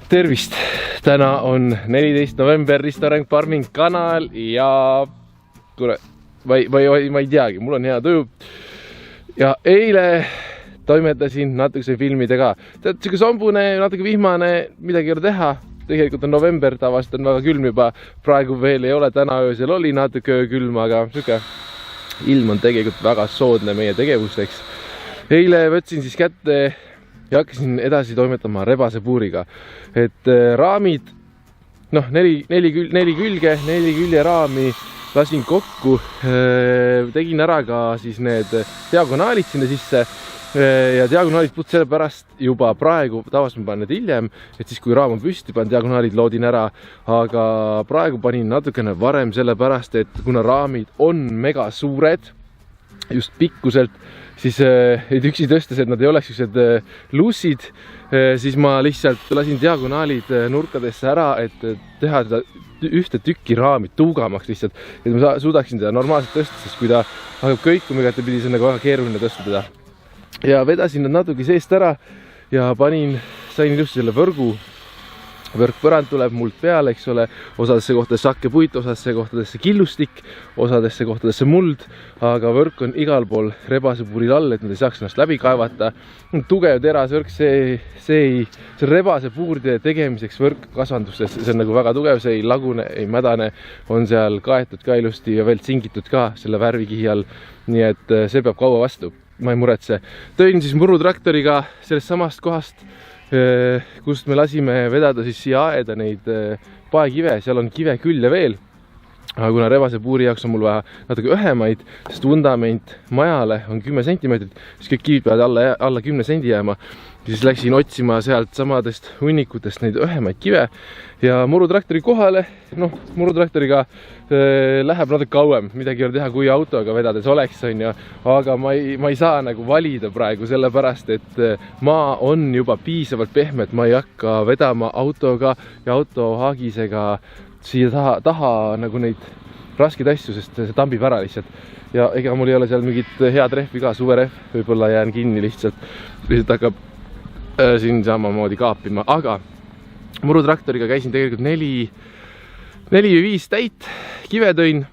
Tervist! Täna on 14. november, Risto Ränk Farming kanal ja kuule, ma ei teagi, mul on hea tuju. Ja eile toimetasin natukese filmidega. Tead, siuke sombune, natuke vihmane, midagi ei ole teha. Tegelikult on november, tavaliselt on väga külm juba. Praegu veel ei ole, täna öösel oli natuke külm, aga siuke ilm on tegelikult väga soodne meie tegevusteks. Eile võtsin siis kätte ja hakkasin edasi toimetama rebasepuuriga. Et raamid, noh, neli külje raami lasin kokku, tegin ära ka siis need diagonaalid sinna sisse ja diagonaalid puht selle pärast juba praegu, tavaliselt ma panen need hiljem, et siis kui raam on püsti, panen diagonaalid, loodin ära, aga praegu panin natukene varem selle pärast, et kuna raamid on mega suured, just pikkuselt, siis ei üksi tõstes, et nad ei oleks sellised lussid, siis ma lihtsalt lasin diagonaalid nurkadesse ära, et teha seda ühte tükki raami tuugamaks lihtsalt, et ma suudaksin teda normaalselt tõsta, sest kui ta hakkab kõikuma igatepidi, see on nagu väga keeruline tõsta teda. Ja vedasin nad natuke seest ära ja sain ilusti selle võrgu. Võrkpõrand tuleb mult peale, eks ole, osadesse kohtadesse hakkepuit, osadesse kohtadesse killustik, osadesse kohtadesse muld, aga võrk on igal pool rebasepuuril all, et nad ei saaks ennast läbi kaevata. Tugev terasvõrk, see rebasepuuride tegemiseks võrkkasvandustes, see on nagu väga tugev, see ei lagune, ei mädane, on seal kaetud ka ilusti ja veel tsingitud ka selle värvikihi all, nii et see peab kaua vastu, ma ei muretse. Tõin siis murutraktoriga sellest samast kohast, kust me lasime vedada siis siia aeda neid paekive, seal on kive külje veel, aga kuna rebasepuuri jaoks on mul vaja natuke õhemaid, sest vundament majale on 10 cm, siis kõik kivid peavad alla 10 sendi jääma, siis läksin otsima sealt samadest hunnikutest neid õhemaid kive ja murutraktori kohale, noh, murutraktoriga läheb natuke kauem, midagi ei ole teha, kui autoga vedades oleks, aga ma ei saa nagu valida praegu sellepärast, et maa on juba piisavalt pehme, et ma ei hakka vedama autoga ja autohaagisega siia taha nagu neid raskeid asju, sest see tambib ära lihtsalt. Ja ega mul ei ole seal mingit head rehvi ka, suverehv, võib-olla jään kinni lihtsalt hakkab siin samamoodi kaapima, aga murutraktoriga käisin tegelikult 4 või 5 täit kive tõin,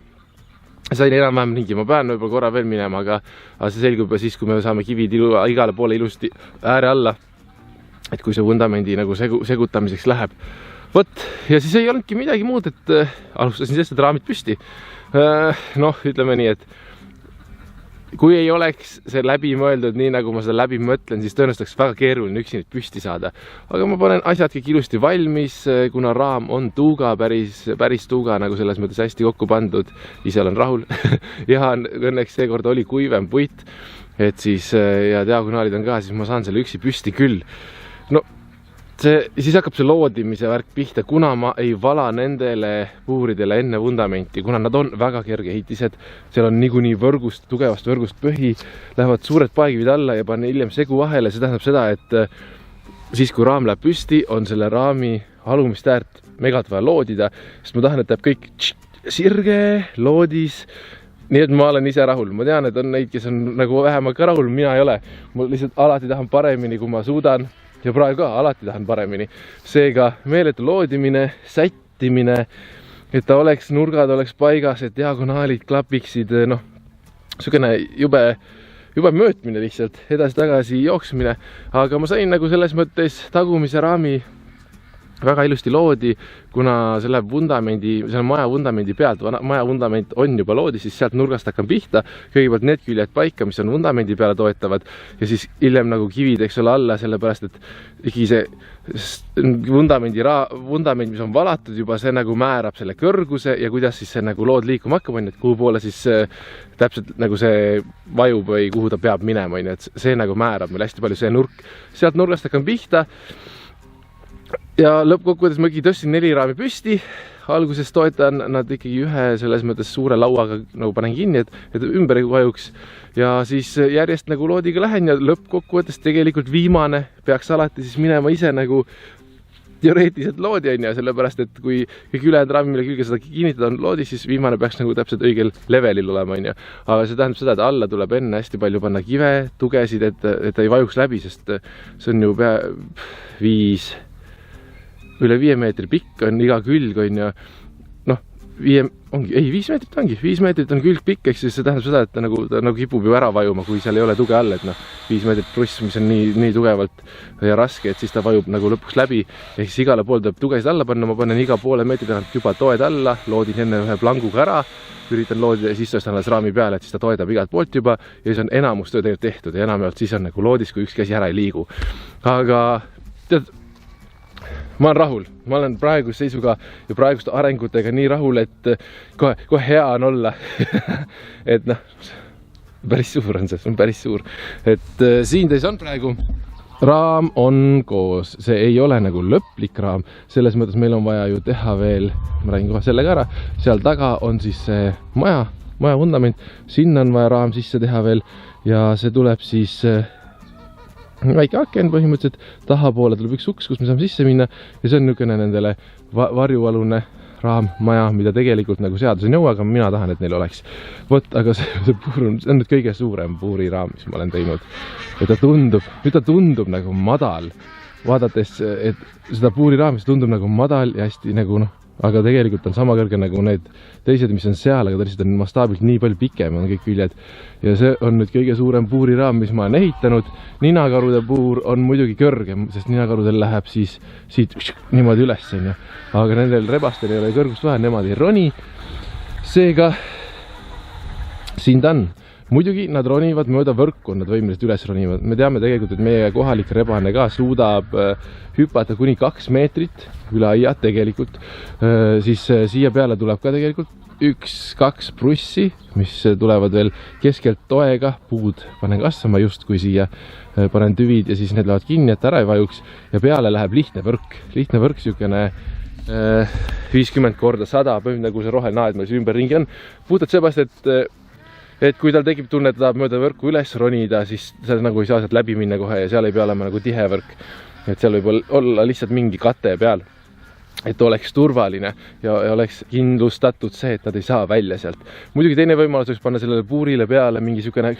sain enam-vähem ringi, ma pean võib-olla korra veel minema, aga see selgub juba siis, kui me saame kivid igale poole ilusti ääre alla, et kui see vundamendi nagu segutamiseks läheb. Võt, ja siis ei olnudki midagi muud, et alustasin sellest, et raamid püsti. Noh, ütleme nii, et kui ei oleks see läbi mõeldud nii, nagu ma seda läbi mõtlen, siis tõenäoliselt oleks väga keeruline üksi neid püsti saada. Aga ma panen asjad kõik ilusti valmis, kuna raam on tuuga, päris tuuga, nagu selles mõttes hästi kokku pandud. Ise olen rahul. Ja õnneks seekord oli kuivem puit, et siis ja diagonaalid on ka, siis ma saan selle üksi püsti küll. No, siis hakkab see loodimise värk pihta, kuna ma ei vala nendele puuridele enne vundamenti, kuna nad on väga kergehitised, seal on niikuinii tugevast võrgust põhi, lähevad suured paekivid alla ja panen hiljem segu vahele, see tähendab seda, et siis kui raam läheb püsti, on selle raami alumist äärt megalt vaja loodida, sest ma tahan, et läheb kõik sirge, loodis, nii et ma olen ise rahul. Ma tean, et on neid, kes on nagu vähemalt ka rahul, mina ei ole. Ma lihtsalt alati tahan paremini, kui ma suudan. Ja praegu ka alati tahan paremini. Seega meeletu loodimine, sättimine, et ta oleks, nurgad oleks paigas, et diagonaalid klapiksid, noh, niisugune jube möötmine lihtsalt, edasi-tagasi jooksmine, aga ma sain nagu selles mõttes tagumise raami väga ilusti loodi, kuna selle maja vundamendi pealt, maja vundament on juba loodi, siis sealt nurgast hakkan pihta, kõigepealt need küljed paika, mis on vundamendi peale toetavad ja siis hiljem nagu kivid, eks ole, alla, sellepärast, et ikkagi see vundament, mis on valatud juba, see nagu määrab selle kõrguse ja kuidas siis see nagu lood liikuma hakkab, et kuhu poole siis täpselt nagu see vajub või kuhu ta peab minema, et see nagu määrab meil hästi palju see nurk. Sealt nurgast hakkan pihta ja lõppkokkuvõttes ma ikkagi tõstsin 4 raami püsti, alguses toetan nad ikkagi ühe selles mõttes suure lauaga nagu panen kinni, et ümber ei vajuks ja siis järjest nagu loodiga lähen ja lõppkokkuvõttes tegelikult viimane peaks alati siis minema ise nagu teoreetiliselt loodi, sellepärast, et kui kõik ülejäänud raami, mille külge seda kinnitada on loodi, siis viimane peaks nagu täpselt õigel levelil olema, aga see tähendab seda, et alla tuleb enne hästi palju panna kive, tugesid, et ei vajuks läbi, sest see on ju üle 5 meetri pikk on iga külg on ju, noh, 5 meetrit ongi, 5 meetrit on külg pikk, eks siis see tähendab seda, et ta nagu kipub ju ära vajuma, kui seal ei ole tuge all, et noh, 5 meetrit pluss, mis on nii tugevalt ja raske, et siis ta vajub nagu lõpuks läbi, ehk siis igale pool tuleb tugesid alla panna, ma panen iga poole meetri tagant juba toed alla, loodin enne ühe planguga ära, üritan loodida ja siis tõstan alles raami peale, et siis ta toedab igalt poolt juba ja siis on enamus töö tegelikult tehtud ja enamjaolt siis on nagu loodis, kui üks käsi ära ei liigu. Aga tead, ma olen rahul, ma olen praeguse seisuga ja praeguste arengutega nii rahul, et kohe hea on olla. Et noh, päris suur on see on päris suur. Et siin teis on praegu, raam on koos, see ei ole nagu lõplik raam, selles mõttes meil on vaja ju teha veel, ma räägin kohe selle ka ära, seal taga on siis see maja vundament, sinna on vaja raam sisse teha veel ja see tuleb siis väike aken põhimõtteliselt, tahapoole tuleb üks uks, kus me saame sisse minna ja see on niisugune nendele varjualune raam, maja, mida tegelikult nagu seadus ei nõua, aga mina tahan, et neil oleks. Vot, aga see on nüüd kõige suurem puuriraam, mis ma olen teinud. Ja ta tundub nagu madal, vaadates, et seda puuriraamist tundub nagu madal ja hästi nagu noh, aga tegelikult on sama kõrge nagu need teised, mis on seal, aga ta lihtsalt on mastaabilt nii palju pikem, on kõik küljed. Ja see on nüüd kõige suurem puuriraam, mis ma olen ehitanud. Ninakarude puur on muidugi kõrgem, sest ninakarudel läheb siis siit niimoodi üles, aga nendel rebastel ei ole kõrgust vaja, nemad ei roni. Seega siin ta on. Muidugi nad ronivad mööda võrku, nad võimelised üles ronivad. Me teame tegelikult, et meie kohalik rebane ka suudab hüpata kuni 2 meetrit üle aia tegelikult. Siis siia peale tuleb ka tegelikult 1-2 prussi, mis tulevad veel keskelt toega, puud panen kasvama justkui siia, panen tüvid ja siis need lähevad kinni, et ära ei vajuks ja peale läheb lihtne võrk siukene 50 korda 100, põhimõtteliselt nagu see rohelnaed meil siin ümberringi on. Puhtalt seepärast, et kui tal tekib tunne, et ta tahab mööda võrku üles ronida, siis sa nagu ei saa sealt läbi minna kohe ja seal ei pea olema nagu tihe võrk. Et seal võib olla lihtsalt mingi kate peal, et oleks turvaline ja oleks kindlustatud see, et nad ei saa välja sealt. Muidugi teine võimalus võiks panna sellele puurile peale mingi siukene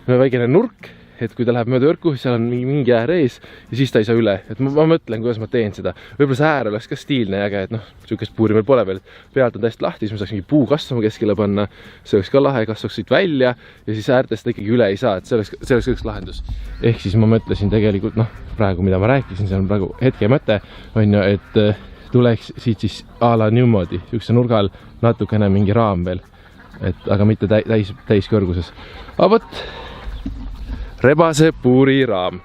väikene nurk, et kui ta läheb mööda võrku, seal on mingi äär ees ja siis ta ei saa üle. Et ma mõtlen, kuidas ma teen seda. Võib-olla see äär oleks ka stiilne ja äge, et noh, siukest puuri meil pole veel. Pealt on täiesti lahti, siis ma saaks mingi puu kasvama keskele panna. See oleks ka lahe, kasvaks siit välja ja siis äärtest ikkagi üle ei saa, et see oleks üks lahendus. Ehk siis ma mõtlesin tegelikult, noh, praegu mida ma rääkisin, see on praegu hetke mõte, on ju, et tuleks siit siis a la niimoodi, siukse nurgal natukene mingi raam veel, aga mitte täiskõrguses. Aga võt, rebase puuriraam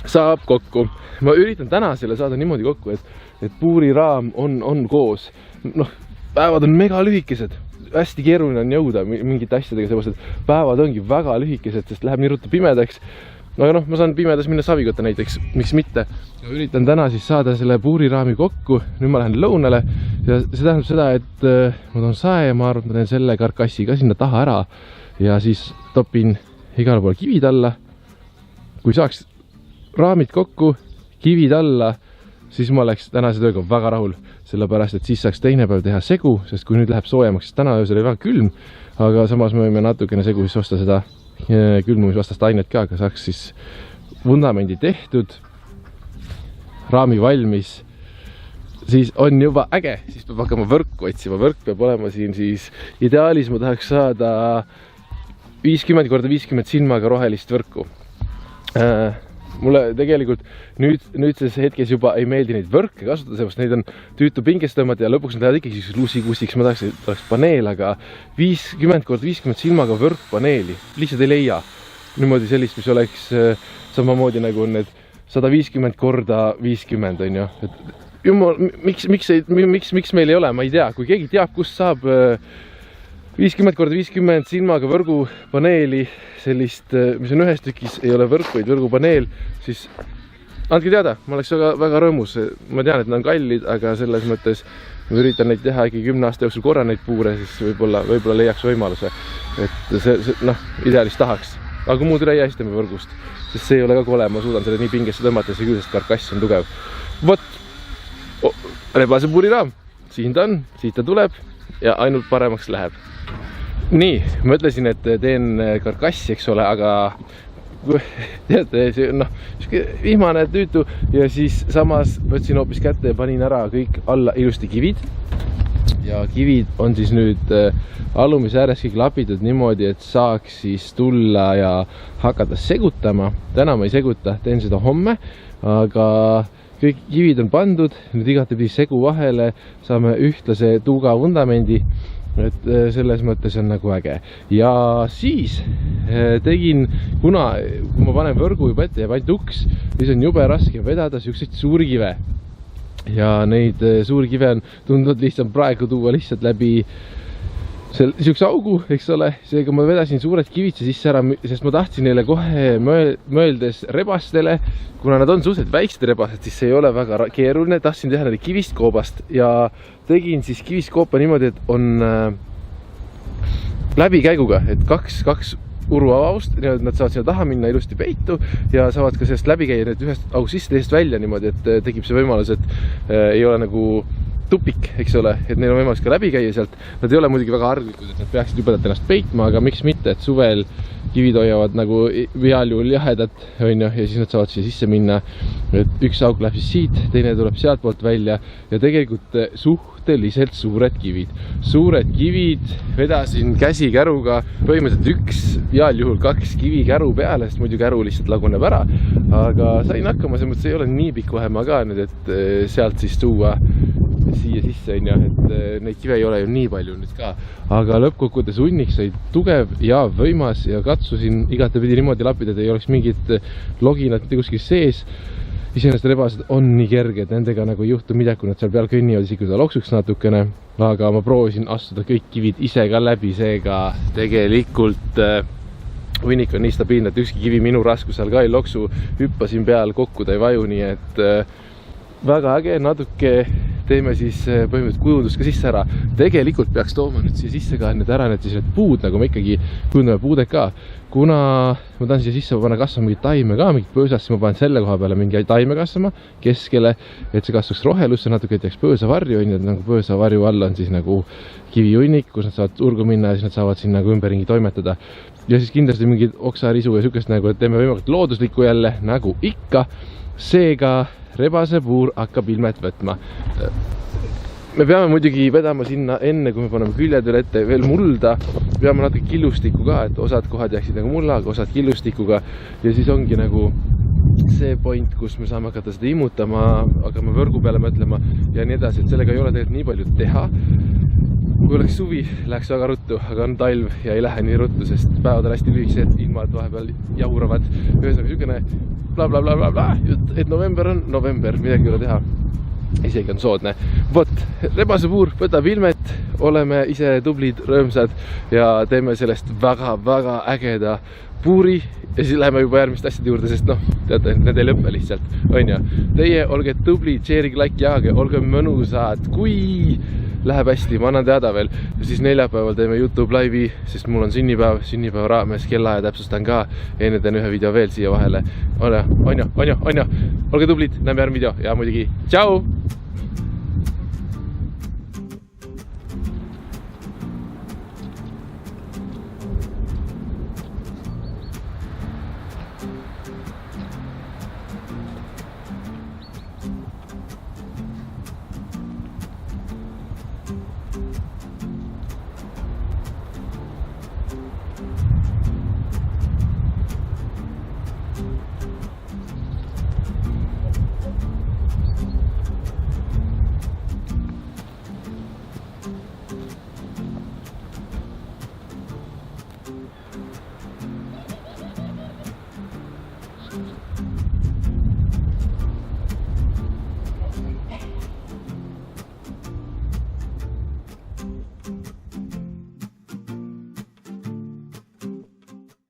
saab kokku. Ma üritan täna selle saada niimoodi kokku, et puuriraam on koos. Noh, päevad on mega lühikesed. Hästi keeruline on jõuda mingite asjadega, seepärast, et päevad ongi väga lühikesed, sest läheb nii ruttu pimedaks. Aga noh, ma saan pimedas minna savikõtta näiteks, miks mitte. Ja üritan täna siis saada selle puuriraami kokku. Nüüd ma lähen lõunale ja see tähendab seda, et ma toon sae ja ma arvan, et ma teen selle karkassi ka sinna taha ära ja siis topin igale poole kivid alla. Kui saaks raamid kokku, kivid alla, siis ma oleks tänase tööga väga rahul, sellepärast, et siis saaks teine päev teha segu, sest kui nüüd läheb soojemaks, täna öösel oli väga külm, aga samas me võime natukene segu siis osta seda külmumisvastast ainet ka, aga saaks siis vundamendi tehtud, raami valmis, siis on juba äge, siis peab hakkama võrku otsima, võrk peab olema siin siis ideaalis, ma tahaks saada 50 korda 50 silmaga rohelist võrku. Mulle tegelikult nüüdses hetkes juba ei meeldi neid võrke kasutada, seepärast neid on tüütu pingest tõmmata ja lõpuks nad lähevad ikkagi luusikustiks, ma tahaks, et oleks paneel, aga 50 korda 50 silmaga võrkpaneeli lihtsalt ei leia. Niimoodi sellist, mis oleks samamoodi nagu on need 150 korda 50 on ju. Jumal, miks meil ei ole, ma ei tea, kui keegi teab, kus saab 50 korda 50 silmaga võrgupaneeli, sellist, mis on ühes tükis, ei ole võrk, vaid võrgupaneel, siis andke teada, ma oleks väga rõõmus. Ma tean, et nad on kallid, aga selles mõttes ma üritan neid teha ikkagi 10 aasta jooksul korra neid puure, siis võib-olla leiaks võimaluse, et see noh, ideaalis tahaks. Aga kui muud üle ei jää, siis teeme võrgust, sest see ei ole ka kole, ma suudan selle nii pingesse tõmmata, see küll, sest karkass on tugev. Vot, rebase puuriraam, siin ta on, siit ta tuleb ja ainult paremaks läheb. Nii, mõtlesin, et teen karkassi, eks ole, aga teate, see on vihmane tüütu ja siis samas võtsin hoopis kätte ja panin ära kõik alla ilusti kivid. Ja kivid on siis nüüd alumise ääres kõik lapitud niimoodi, et saaks siis tulla ja hakata segutama. Täna ma ei seguta, teen seda homme, aga kõik kivid on pandud, nüüd igatepidi segu vahele, saame ühtlase tuuga vundamendi, et selles mõttes on nagu äge. Ja siis tegin, kuna kui ma panen võrgu juba ette ja ainult uks, siis on jube raske vedada siukseid suuri kive. Ja neid suuri kive on tundnud lihtsalt praegu tuua lihtsalt läbi siukse augu, eks ole. Seega ma vedasin suured kivitse sisse ära, sest ma tahtsin neile kohe mõeldes rebastele, kuna nad on suhteliselt väiksed rebased, siis see ei ole väga keeruline. Tahtsin teha neile kivistkoobast ja tegin siis kivistkoopa niimoodi, et on läbikäiguga, et kaks uruavavust, nad saavad sinna taha minna ilusti peitu ja saavad ka sellest läbi käia ühest august sisse, teisest välja niimoodi, et tekib see võimalus, et ei ole nagu tupik, eks ole, et neil on võimalus ka läbi käia sealt. Nad ei ole muidugi väga arglikud, et nad peaksid jubedalt ennast peitma, aga miks mitte, et suvel kivid hoiavad nagu heal juhul jahedat, on ju, ja siis nad saavad siia sisse minna. Et üks auk läheb siis siit, teine tuleb sealt poolt välja ja tegelikult suhteliselt suured kivid. Suured kivid vedasin käsikäruga, põhimõtteliselt üks, heal juhul 2 kivikäru peale, sest muidu käru lihtsalt laguneb ära. Aga sain hakkama, see mõttes ei ole nii pikk vahemaa ka nüüd, et sealt siis tuua siia sisse, on ju, et neid kive ei ole ju nii palju nüüd ka. Aga lõppkokkuvõttes hunnik sai tugev ja võimas ja katsusin igatepidi niimoodi lapida, et ei oleks mingit loginat kuskil sees. Iseenesest rebased on nii kerged, nendega nagu ei juhtu midagi, kui nad seal peal kõnnivad, isegi kui ta loksuks natukene. Aga ma proovisin astuda kõik kivid ise ka läbi, seega tegelikult hunnik on nii stabiilne, et ükski kivi minu raskusel ka ei loksu. Hüppasin peal, kokku ta ei vaju, nii et väga äge, natuke teeme siis põhimõtteliselt kujundust ka sisse ära. Tegelikult peaks tooma nüüd siia sisse ka need ära need siis need puud, nagu me ikkagi kujundame puuded ka. Kuna ma tahan siia sisse panna kasvama mingit taime ka, mingit põõsast, siis ma panen selle koha peale mingi taime kasvama keskele, et see kasvaks rohelusse natuke, et jääks põõsavarju, et nagu põõsavarju all on siis nagu kivihunnik, kus nad saavad urgu minna ja siis nad saavad siin nagu ümberringi toimetada. Ja siis kindlasti mingid oksarisu ja sükest nagu, et teeme võimalikult looduslikku jälle, nagu ikka. Seega rebasepuur hakkab ilmet võtma. Me peame muidugi vedama sinna enne, kui me paneme küljadele ette veel mulda. Peame natuke killustikku ka, et osad kohad jääksid nagu mullaga, osad killustikuga. Ja siis ongi nagu see point, kus me saame hakata seda imutama, hakkame võrgu peale mõtlema ja nii edasi, et sellega ei ole tegelikult nii palju teha. Kui oleks suvi, läheks väga ruttu, aga on talv ja ei lähe nii ruttu, sest päevad on hästi lühikesed, ilmad vahepeal jauravad. Ühesõnaga sükene bla, et november on november, midagi ei ole teha. Isegi on soodne. Vot, rebasepuur võtab ilmet, oleme ise tublid, rõõmsad ja teeme sellest väga ägeda puuri ja siis läheme juba järgmiste asjade juurde, sest teate, need ei lõppe lihtsalt, on ju. Teie olge tublid, share'ige, like, jagage, olge mõnusad, kui läheb hästi, ma annan teada veel. Ja siis neljapäeval teeme YouTube laivi, sest mul on sünnipäeva raames, kellaaja täpsustan ka. Enne teen ühe video veel siia vahele. On ju. Olge tublid, näeme järgmine video ja muidugi tšau!